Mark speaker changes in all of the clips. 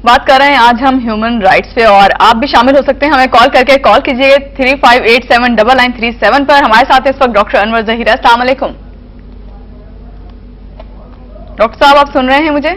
Speaker 1: बात कर रहे हैं आज हम ह्यूमन राइट्स पे, और आप भी शामिल हो सकते हैं। हमें कॉल करके कॉल कीजिए 35879937 पर। हमारे साथ इस वक्त डॉक्टर अनवर जहीर है। अस्सलाम वालेकुम डॉक्टर साहब, आप सुन रहे हैं मुझे?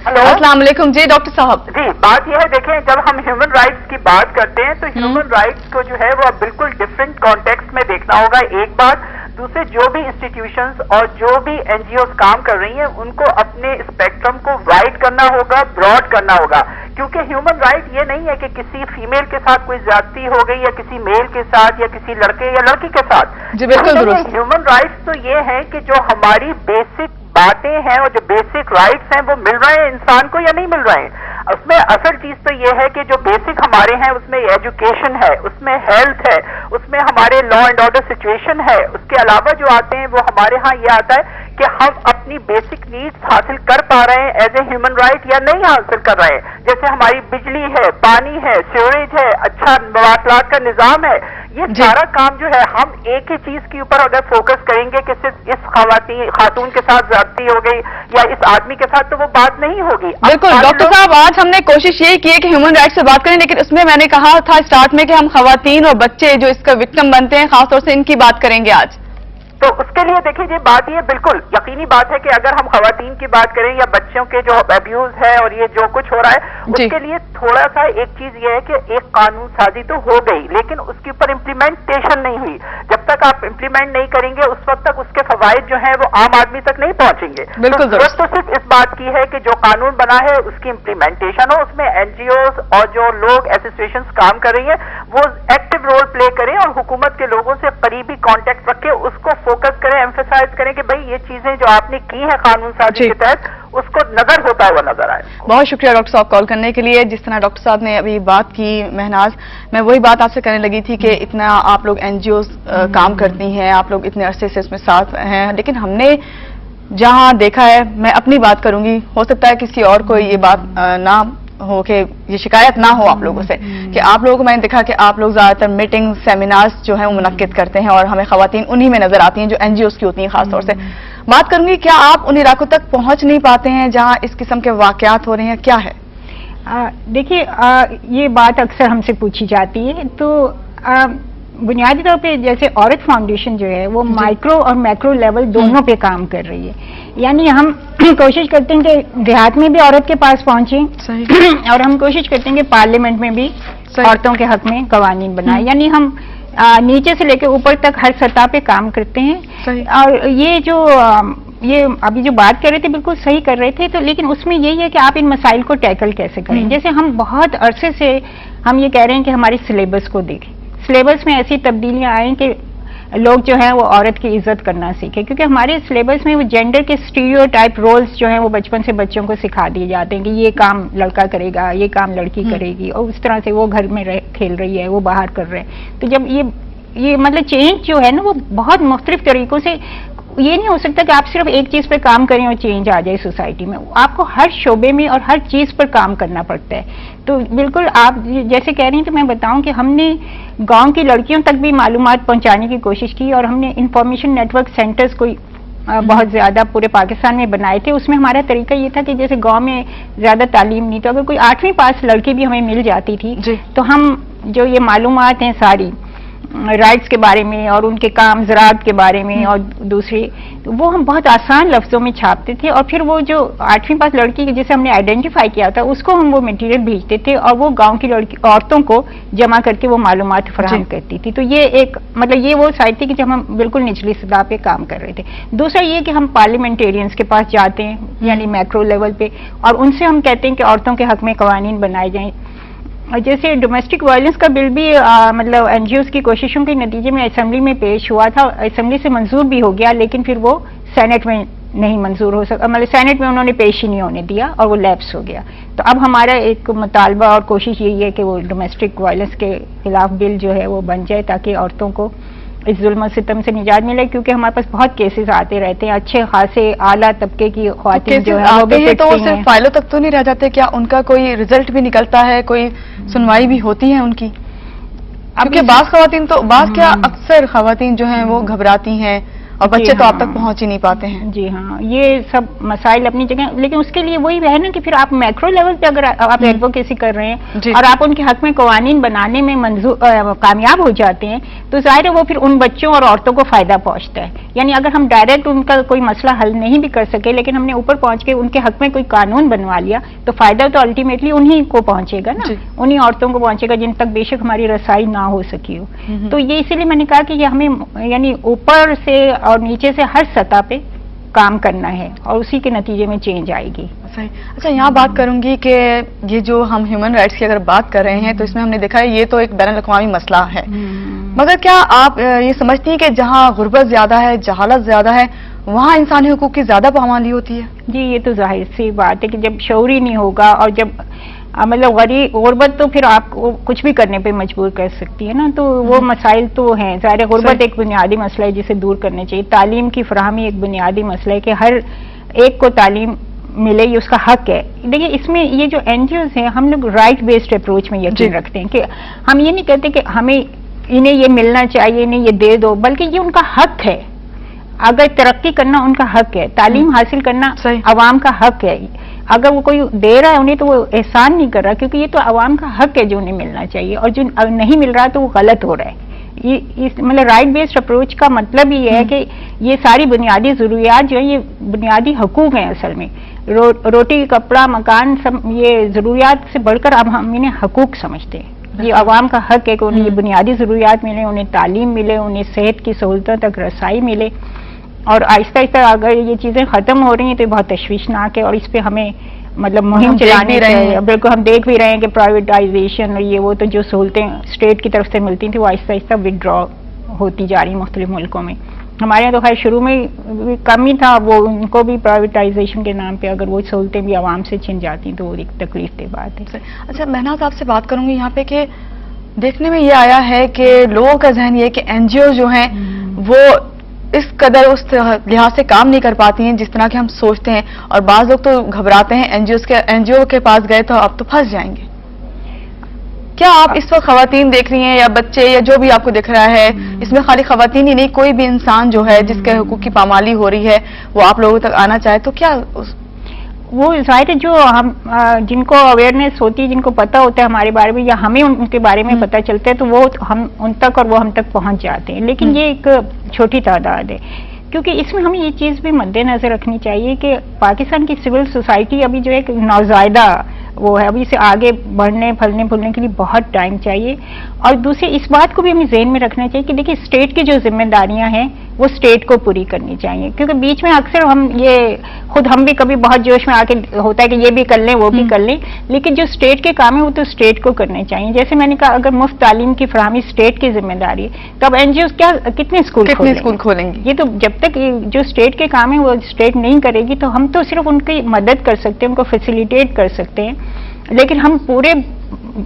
Speaker 2: हेलो,
Speaker 1: अस्सलाम वालेकुम जी डॉक्टर साहब।
Speaker 2: जी बात यह है, देखें जब हम ह्यूमन राइट्स की बात करते हैं तो ह्यूमन राइट्स को जो है वो बिल्कुल डिफरेंट कॉन्टेक्स्ट में देखना होगा। एक बात, दूसरे जो भी इंस्टीट्यूशंस और जो भी एनजीओज काम कर रही हैं उनको अपने स्पेक्ट्रम को वाइड करना होगा, ब्रॉड करना होगा, क्योंकि ह्यूमन राइट ये नहीं है कि किसी फीमेल के साथ कोई ज्यादती हो गई या किसी मेल के साथ या किसी लड़के या लड़की के साथ।
Speaker 1: जी बिल्कुल दुरुस्त।
Speaker 2: ह्यूमन राइट्स तो ये है कि जो हमारी बेसिक बातें हैं और जो बेसिक राइट्स हैं वो मिल रहे हैं इंसान को या नहीं मिल रहे हैं। उसमें असल चीज तो ये है कि जो बेसिक हमारे हैं उसमें एजुकेशन है, उसमें हेल्थ है, उसमें हमारे लॉ एंड ऑर्डर सिचुएशन है। उसके अलावा जो आते हैं वो हमारे यहाँ ये आता है कि हम अपनी बेसिक नीड्स हासिल कर पा रहे हैं एज ए ह्यूमन राइट या नहीं हासिल कर रहे हैं। जैसे हमारी बिजली है, पानी है, सीवरेज है, अच्छा मवासलात का निजाम है। ये सारा काम जो है हम एक ही चीज के ऊपर अगर फोकस करेंगे कि सिर्फ इस खातून के साथ ज्यादती हो गई या इस आदमी के साथ, तो वो बात नहीं होगी।
Speaker 1: बिल्कुल डॉक्टर साहब, आज हमने कोशिश ये की है कि ह्यूमन राइट्स से बात करें, लेकिन उसमें मैंने कहा था स्टार्ट में कि हम खवातीन और बच्चे जो इसका विक्टिम बनते हैं खासतौर से इनकी बात करेंगे आज।
Speaker 2: तो उसके लिए देखिए ये बात ये बिल्कुल यकीनी बात है कि अगर हम खवातीन की बात करें या बच्चों के जो अब्यूज है और ये जो कुछ हो रहा है उसके लिए थोड़ा सा एक चीज ये है कि एक कानून साजी तो हो गई लेकिन उसके ऊपर इम्प्लीमेंटेशन नहीं हुई। जब तक आप इम्प्लीमेंट नहीं करेंगे उस वक्त तक उसके फवाइद जो है वो आम आदमी तक नहीं पहुंचेंगे।
Speaker 1: बिल्कुल
Speaker 2: जरूरत तो सिर्फ इस बात की है कि जो कानून बना है उसकी इम्प्लीमेंटेशन हो, उसमें एनजीओज और जो लोग एसोसिएशन काम कर रही है वो एक्टिव रोल प्ले करें और हुकूमत के लोगों से करीबी कॉन्टेक्ट रखे, उसको फोकस करें, एम्फेसाइज करें कि भाई ये चीजें जो आपने की है कानून साजी के तहत उसको नजर होता हुआ नजर आए।
Speaker 1: बहुत शुक्रिया डॉक्टर साहब कॉल करने के लिए। जिस तरह डॉक्टर साहब ने अभी बात की महनाज, मैं वही बात आपसे करने लगी थी कि इतना आप लोग एनजीओ काम करती हैं, आप लोग इतने अरसे से इसमें साथ हैं, लेकिन हमने जहां देखा है, मैं अपनी बात करूंगी, हो सकता है किसी और को ये बात ना हो कि ये शिकायत ना हो आप लोगों से, कि आप लोगों को मैंने देखा कि आप लोग ज्यादातर मीटिंग सेमिनार्स जो है वो मुनक्किद करते हैं और हमें खवातीन उन्हीं में नजर आती हैं जो एनजीओज की होती हैं। खासतौर से बात करूंगी, क्या आप उन इलाकों तक पहुंच नहीं पाते हैं जहां इस किस्म के वाकयात हो रहे हैं? क्या है?
Speaker 3: देखिए, ये बात अक्सर हमसे पूछी जाती है। तो बुनियादी तौर पे जैसे औरत फाउंडेशन जो है वो माइक्रो और मैक्रो लेवल दोनों पे काम कर रही है। यानी हम कोशिश करते हैं कि देहात में भी औरत के पास पहुंचे और हम कोशिश करते हैं कि पार्लियामेंट में भी औरतों के हक में कवानीन बनाए। यानी हम नीचे से लेकर ऊपर तक हर सतह पे काम करते हैं। और ये अभी जो बात कर रहे थे बिल्कुल सही कर रहे थे, तो लेकिन उसमें यही है कि आप इन मसाइल को टैकल कैसे करें। जैसे हम बहुत अरसे से हम ये कह रहे हैं कि हमारे सिलेबस को देखें, सिलेबस में ऐसी तब्दीलियां आए कि लोग जो है वो औरत की इज्जत करना सीखे, क्योंकि हमारे सिलेबस में वो जेंडर के स्टीरियोटाइप रोल्स जो हैं वो बचपन से बच्चों को सिखा दिए जाते हैं कि ये काम लड़का करेगा, ये काम लड़की करेगी, और उस तरह से वो घर में खेल रही है, वो बाहर कर रहे हैं। तो जब ये मतलब चेंज जो है ना वो बहुत मुख्तलिफ तरीकों से, ये नहीं हो सकता कि आप सिर्फ एक चीज पर काम करें और चेंज आ जाए सोसाइटी में। आपको हर शोबे में और हर चीज पर काम करना पड़ता है। तो बिल्कुल आप जैसे कह रही हैं, तो मैं बताऊं कि हमने गांव की लड़कियों तक भी मालूमात पहुंचाने की कोशिश की और हमने इंफॉर्मेशन नेटवर्क सेंटर्स कोई बहुत ज्यादा पूरे पाकिस्तान में बनाए थे। उसमें हमारा तरीका ये था कि जैसे गांव में ज्यादा तालीम नहीं, तो अगर कोई 8वीं पास लड़की भी हमें मिल जाती थी तो हम जो ये मालूमात हैं सारी राइट्स के बारे में और उनके काम ज़राअत के बारे में और दूसरी, तो वो हम बहुत आसान लफ्ज़ों में छापते थे और फिर वो जो 8वीं पास लड़की जिसे हमने आइडेंटिफाई किया था उसको हम वो मटेरियल भेजते थे और वो गांव की औरतों को जमा करके वो मालूमात फराहम करती थी। तो ये एक मतलब ये वो साइड थी कि जब हम बिल्कुल निचली सतह पे काम कर रहे थे। दूसरा ये कि हम पार्लियामेंटेरियंस के पास जाते हैं, यानी मैक्रो लेवल पे, और उनसे हम कहते हैं कि औरतों के हक में कवानीन बनाए जाएं। जैसे डोमेस्टिक वायलेंस का बिल भी मतलब एनजीओज की कोशिशों के नतीजे में असेंबली में पेश हुआ था, असेंबली से मंजूर भी हो गया, लेकिन फिर वो सेनेट में नहीं मंजूर हो सका, मतलब सेनेट में उन्होंने पेश ही नहीं होने दिया और वो लैप्स हो गया। तो अब हमारा एक मुतालबा और कोशिश यही है कि वो डोमेस्टिक वायलेंस के खिलाफ बिल जो है वो बन जाए ताकि औरतों को इस जुल्म सितम से निजात मिले, क्योंकि हमारे पास बहुत केसेस आते रहते हैं, अच्छे खासे आला तबके की ख्वातीन जो है वो भी
Speaker 1: तो सिर्फ फाइलों तक तो नहीं रह जाते, क्या उनका कोई रिजल्ट भी निकलता है, कोई सुनवाई भी होती है उनकी? क्योंकि बास खवातीन तो बास क्या अक्सर खवातीन जो हैं वो घबराती हैं اور بچے تو آپ
Speaker 3: ہاں،
Speaker 1: تک پہنچ ہی نہیں پاتے ہیں.
Speaker 3: جی ہاں، یہ سب مسائل اپنی جگہ، لیکن اس کے لیے وہی ہے نا کہ پھر آپ میکرو لیول پہ اگر آپ ایڈوکیسی کر رہے ہیں
Speaker 1: جی.
Speaker 3: اور آپ ان کے حق میں قوانین بنانے میں کامیاب ہو جاتے ہیں تو ظاہر ہے وہ پھر ان بچوں اور عورتوں کو فائدہ پہنچتا ہے. یعنی اگر ہم ڈائریکٹ ان کا کوئی مسئلہ حل نہیں بھی کر سکے لیکن ہم نے اوپر پہنچ کے ان کے حق میں کوئی قانون بنوا لیا تو فائدہ تو الٹیمیٹلی انہی کو پہنچے گا نا، انہی عورتوں کو پہنچے گا جن تک بے شک ہماری رسائی نہ ہو سکی ہو. تو یہ اسی لیے میں نے کہا کہ یہ ہمیں یعنی اوپر سے اور نیچے سے ہر سطح پہ کام کرنا ہے اور اسی کے نتیجے میں چینج آئے گی.
Speaker 1: صحیح. اچھا، یہاں بات کروں گی کہ یہ جو ہم ہیومن رائٹس کی اگر بات کر رہے ہیں تو اس میں ہم نے دیکھا ہے یہ تو ایک بین الاقوامی مسئلہ ہے، مگر کیا آپ یہ سمجھتی ہیں کہ جہاں غربت زیادہ ہے، جہالت زیادہ ہے، وہاں انسانی حقوق کی زیادہ پامالی ہوتی ہے؟
Speaker 3: جی یہ تو ظاہر سی بات ہے کہ جب شعور ہی نہیں ہوگا اور جب مطلب غربت تو پھر آپ کو کچھ بھی کرنے پہ مجبور کر سکتی ہے نا، تو وہ مسائل تو ہیں. ظاہر غربت ایک بنیادی مسئلہ ہے جسے دور کرنا چاہیے. تعلیم کی فراہمی ایک بنیادی مسئلہ ہے کہ ہر ایک کو تعلیم ملے، یہ اس کا حق ہے. دیکھیے اس میں یہ جو این جی اوز ہیں ہم لوگ رائٹ بیسڈ اپروچ میں یقین رکھتے ہیں کہ ہم یہ نہیں کہتے کہ ہمیں انہیں یہ ملنا چاہیے، انہیں یہ دے دو، بلکہ یہ ان کا حق ہے. اگر ترقی کرنا ان کا حق ہے، تعلیم حاصل کرنا عوام کا حق ہے. اگر وہ کوئی دے رہا ہے انہیں تو وہ احسان نہیں کر رہا، کیونکہ یہ تو عوام کا حق ہے جو انہیں ملنا چاہیے، اور جو نہیں مل رہا تو وہ غلط ہو رہا ہے. مطلب رائٹ بیسڈ اپروچ کا مطلب یہ ہے کہ یہ ساری بنیادی ضروریات جو ہیں یہ بنیادی حقوق ہیں. اصل میں روٹی، کپڑا، مکان، سب یہ ضروریات سے بڑھ کر اب ہم انہیں حقوق سمجھتے ہیں. یہ عوام کا حق ہے کہ انہیں یہ بنیادی ضروریات ملیں، انہیں تعلیم ملے، انہیں صحت کی سہولتوں تک رسائی ملے. اور آہستہ آہستہ اگر یہ چیزیں ختم ہو رہی ہیں تو یہ بہت تشویشناک ہے اور اس پہ ہمیں مطلب مہم چلانی رہے. بالکل ہم دیکھ بھی رہے ہیں کہ پرائیویٹائزیشن اور یہ وہ تو جو سہولتیں اسٹیٹ کی طرف سے ملتی تھیں وہ آہستہ آہستہ ودڈرا ہوتی جا رہی ہیں مختلف ملکوں میں. ہمارے یہاں تو خیر شروع میں کم ہی تھا، وہ ان کو بھی پرائیویٹائزیشن کے نام پہ اگر وہ سہولتیں بھی عوام سے چھن جاتی تو وہ ایک تکلیف دہ بات ہے.
Speaker 1: اچھا مہناز، آپ سے بات کروں گی یہاں پہ کہ دیکھنے میں یہ آیا ہے کہ لوگوں کا ذہن یہ کہ این جی او جو ہیں وہ اس قدر اس لحاظ سے کام نہیں کر پاتی ہیں جس طرح کہ ہم سوچتے ہیں، اور بعض لوگ تو گھبراتے ہیں این جی او کے پاس گئے تو اب تو پھنس جائیں گے. کیا آپ اس وقت خواتین دیکھ رہی ہیں یا بچے یا جو بھی آپ کو دکھ رہا ہے، اس میں خالی خواتین ہی نہیں کوئی بھی انسان جو ہے جس کے حقوق کی پامالی ہو رہی ہے وہ آپ لوگوں تک آنا چاہے تو کیا
Speaker 3: وہ ظاہر ہے جو ہم جن کو اویئرنیس ہوتی ہے، جن کو پتہ ہوتا ہے ہمارے بارے میں یا ہمیں ان کے بارے میں پتہ چلتا ہے تو وہ ہم ان تک اور وہ ہم تک پہنچ جاتے ہیں. لیکن یہ ایک چھوٹی تعداد ہے، کیونکہ اس میں ہمیں یہ چیز بھی مد نظر رکھنی چاہیے کہ پاکستان کی سول سوسائٹی ابھی جو ایک نوزائیدہ وہ ہے، ابھی اسے آگے بڑھنے پھلنے پھولنے کے لیے بہت ٹائم چاہیے. اور دوسری اس بات کو بھی ہمیں ذہن میں رکھنا چاہیے کہ دیکھیے اسٹیٹ کی جو ذمہ داریاں ہیں وہ اسٹیٹ کو پوری کرنی چاہیے، کیونکہ بیچ میں اکثر ہم بھی کبھی بہت جوش میں آ کے ہوتا ہے کہ یہ بھی کر لیں وہ بھی کر لیں، لیکن جو اسٹیٹ کے کام ہے وہ تو اسٹیٹ کو کرنے چاہیے. جیسے میں نے کہا اگر مفت تعلیم کی فراہمی اسٹیٹ کی ذمہ داری ہے تو اب این جی اوز کتنے اسکول
Speaker 1: کھولیں گے؟
Speaker 3: یہ تو جب تک جو اسٹیٹ کے کام ہے وہ اسٹیٹ نہیں کرے گی تو ہم تو صرف ان کی مدد کر سکتے ہیں، ان کو فیسیلیٹیٹ کر سکتے ہیں، لیکن ہم پورے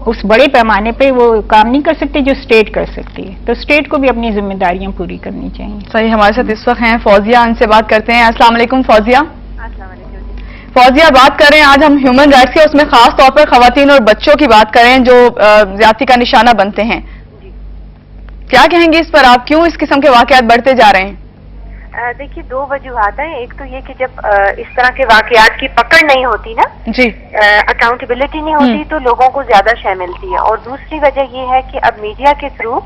Speaker 3: اس بڑے پیمانے پہ وہ کام نہیں کر سکتے جو اسٹیٹ کر سکتی ہے. تو اسٹیٹ کو بھی اپنی ذمہ داریاں پوری کرنی چاہیے.
Speaker 1: صحیح. ہمارے ساتھ اس وقت ہیں فوزیہ، ان سے بات کرتے ہیں. السلام علیکم فوزیہ.
Speaker 4: السلام علیکم.
Speaker 1: فوزیہ، بات کر رہے ہیں آج ہم ہیومن رائٹس کے، اس میں خاص طور پر خواتین اور بچوں کی بات کریں جو زیادتی کا نشانہ بنتے ہیں. کیا کہیں گے اس پر آپ؟ کیوں اس قسم کے واقعات بڑھتے جا رہے ہیں؟
Speaker 4: دیکھیے دو وجوہات ہیں. ایک تو یہ کہ جب اس طرح کے واقعات کی پکڑ نہیں ہوتی نا،
Speaker 1: جی،
Speaker 4: اکاؤنٹیبلٹی نہیں ہوتی تو لوگوں کو زیادہ شے ملتی ہے. اور دوسری وجہ یہ ہے کہ اب میڈیا کے تھرو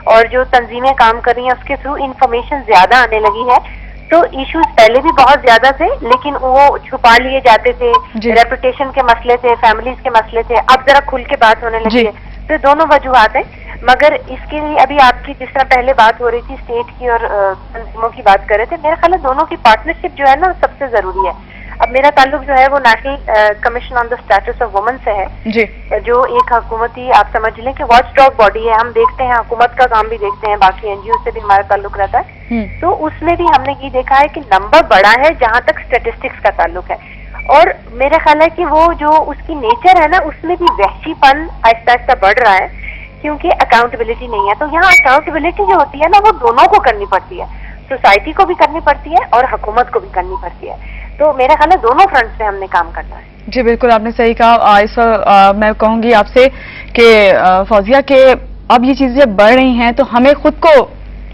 Speaker 4: اور جو تنظیمیں کام کر رہی ہیں اس کے تھرو انفارمیشن زیادہ آنے لگی ہے. تو ایشوز پہلے بھی بہت زیادہ تھے لیکن وہ چھپا لیے جاتے تھے، ریپوٹیشن کے مسئلے تھے، فیملیز کے مسئلے تھے، اب ذرا کھل کے بات ہونے لگی ہے. تو دونوں وجوہات ہیں. مگر اس کے لیے ابھی آپ کی جس طرح پہلے بات ہو رہی تھی اسٹیٹ کی اور تنظیموں کی بات کر رہے تھے، میرا خیال ہے دونوں کی پارٹنرشپ جو ہے نا سب سے ضروری ہے. اب میرا تعلق جو ہے وہ national commission on the status of women سے ہے، جو ایک حکومتی آپ سمجھ لیں کہ واچ ڈاگ باڈی ہے. ہم دیکھتے ہیں حکومت کا کام بھی دیکھتے ہیں، باقی این جی او سے بھی ہمارا تعلق رہتا ہے. تو اس میں بھی ہم نے یہ دیکھا ہے کہ نمبر بڑا ہے جہاں تک اسٹیٹسٹکس کا تعلق ہے. اور میرا خیال ہے کہ وہ جو اس کی نیچر ہے نا اس میں بھی وحشی پن آہستہ آہستہ بڑھ رہا ہے کیونکہ اکاؤنٹیبلٹی نہیں ہے. تو یہاں اکاؤنٹیبلٹی جو ہوتی ہے نا وہ دونوں کو کرنی پڑتی ہے، سوسائٹی کو بھی کرنی پڑتی ہے اور حکومت کو بھی کرنی پڑتی ہے. تو میرا خیال ہے دونوں فرنٹ سے ہم نے کام کرنا ہے.
Speaker 1: جی بالکل، آپ نے صحیح کہا. اس وقت میں کہوں گی آپ سے کہ فوزیہ کہ اب یہ چیزیں بڑھ رہی ہیں تو ہمیں خود کو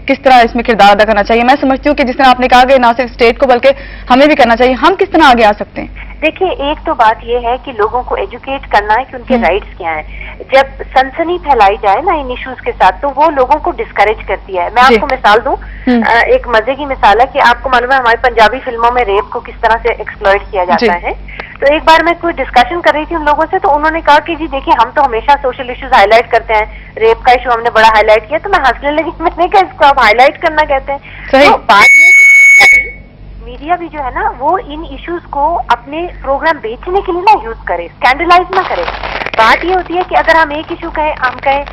Speaker 1: किस तरह इसमें किरदार अदा करना चाहिए? मैं समझती हूँ कि जिस तरह आपने कहा कि ना सिर्फ स्टेट को बल्कि हमें भी करना चाहिए, हम किस तरह आगे आ सकते हैं?
Speaker 4: देखिए, एक तो बात यह है कि लोगों को एजुकेट करना है कि उनके राइट्स क्या हैं। जब सनसनी फैलाई जाए ना इन इश्यूज के साथ, तो वो लोगों को डिस्करेज करती है। मैं आपको मिसाल दूं, एक मजे की मिसाल है कि आपको मालूम है हमारी पंजाबी फिल्मों में रेप को किस तरह से एक्सप्लॉइट किया जाता है। तो एक बार मैं कोई डिस्कशन कर रही थी उन लोगों से, तो उन्होंने कहा कि जी देखिए, हम तो हमेशा सोशल इश्यूज हाईलाइट करते हैं, रेप का इशू हमने बड़ा हाईलाइट किया। तो मैं हंसने लगी, मैंने कहा इसको आप हाईलाइट करना कहते हैं? तो बात ये मीडिया भी जो है ना, वो इन इश्यूज को अपने प्रोग्राम बेचने के लिए ना यूज करे, स्कैंडलाइज ना करे। बात ये होती है कि अगर हम एक इशू कहें, हम कहें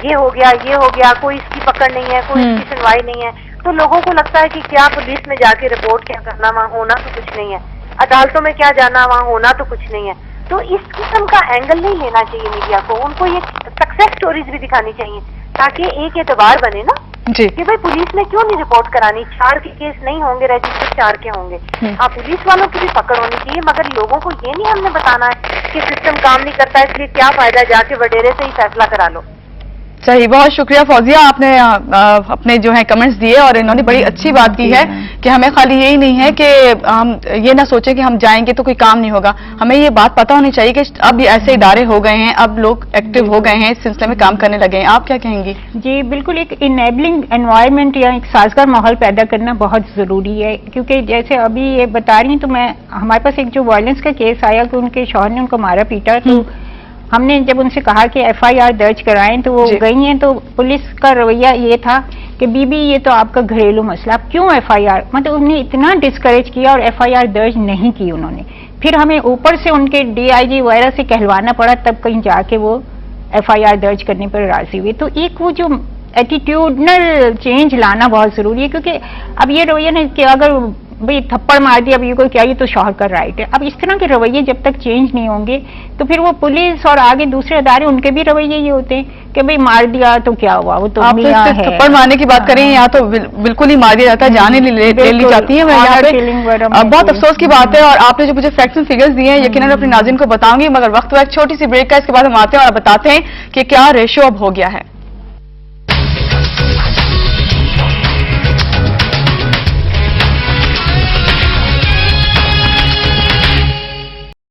Speaker 4: ये हो गया, कोई इसकी पकड़ नहीं है, कोई इसकी सुनवाई नहीं है, तो लोगों को लगता है कि क्या पुलिस में जाके रिपोर्ट क्या करना, वहाँ होना तो कुछ नहीं है, अदालतों में क्या जाना, वहाँ होना तो कुछ नहीं है। तो इस किस्म का एंगल नहीं लेना चाहिए मीडिया को, उनको ये सक्सेस स्टोरीज भी दिखानी चाहिए ताकि एक एतबार बने ना
Speaker 1: जी
Speaker 4: कि भाई पुलिस ने क्यों नहीं रिपोर्ट करानी, 4 के केस नहीं होंगे, रजिस्टर 4 के होंगे। हाँ, पुलिस वालों की भी पकड़ होनी चाहिए, मगर लोगों को ये नहीं हमने बताना है कि सिस्टम काम नहीं करता, इसलिए क्या फायदा, जाके वडेरे से ही फैसला करा लो।
Speaker 1: सही, बहुत शुक्रिया फौजिया, आपने अपने जो है कमेंट्स दिए और इन्होंने बड़ी अच्छी बात की है कि हमें खाली यही नहीं है कि हम ये ना सोचें कि हम जाएंगे तो कोई काम नहीं होगा। हमें ये बात पता होनी चाहिए कि अब ऐसे इदारे हो गए हैं, अब लोग एक्टिव हो गए हैं, इस सिलसिले में काम करने लगे हैं। आप क्या कहेंगी?
Speaker 3: जी बिल्कुल, एक इनेबलिंग एनवायरनमेंट या एक साजगार माहौल पैदा करना बहुत ज़रूरी है, क्योंकि जैसे अभी ये बता रही हूँ, तो मैं हमारे पास एक जो वायलेंस का केस आया कि उनके शौहर ने उनको मारा पीटा, तो हमने जब उनसे कहा कि एफआईआर दर्ज कराएं, तो वो गई हैं। तो पुलिस का रवैया ये था कि बीबी ये तो आपका घरेलू मसला, आप क्यों एफआईआर, मतलब उन्हें इतना डिस्करेज किया और एफआईआर दर्ज नहीं की उन्होंने। फिर हमें ऊपर से उनके डीआईजी वगैरह से कहलवाना पड़ा, तब कहीं जाके वो एफआईआर दर्ज करने पर राजी हुई। तो एक वो जो एटीट्यूडनल चेंज लाना बहुत जरूरी है, क्योंकि अब ये रवैया ना कि अगर भाई थप्पड़ मार दिया, अब ये कोई क्या, ये तो शौहर का राइट है। अब इस तरह के रवैये जब तक चेंज नहीं होंगे, तो फिर वो पुलिस और आगे दूसरे अदारे, उनके भी रवैये ये होते हैं कि भाई मार दिया तो क्या हुआ, वो तो मियां है।
Speaker 1: थप्पड़ मारने की बात करें, यहाँ तो बिल्कुल ही मार दिया जाता है, जाने ले ली जाती है। बहुत अफसोस की बात है। और आपने जो मुझे फैक्ट्स एंड फिगर्स दिए हैं, यकीनन अपने नाज़रीन को बताऊंगी, मगर वक्त हुआ एक छोटी सी ब्रेक का, इसके बाद हम आते हैं और बताते हैं कि क्या रेशो अब हो गया है।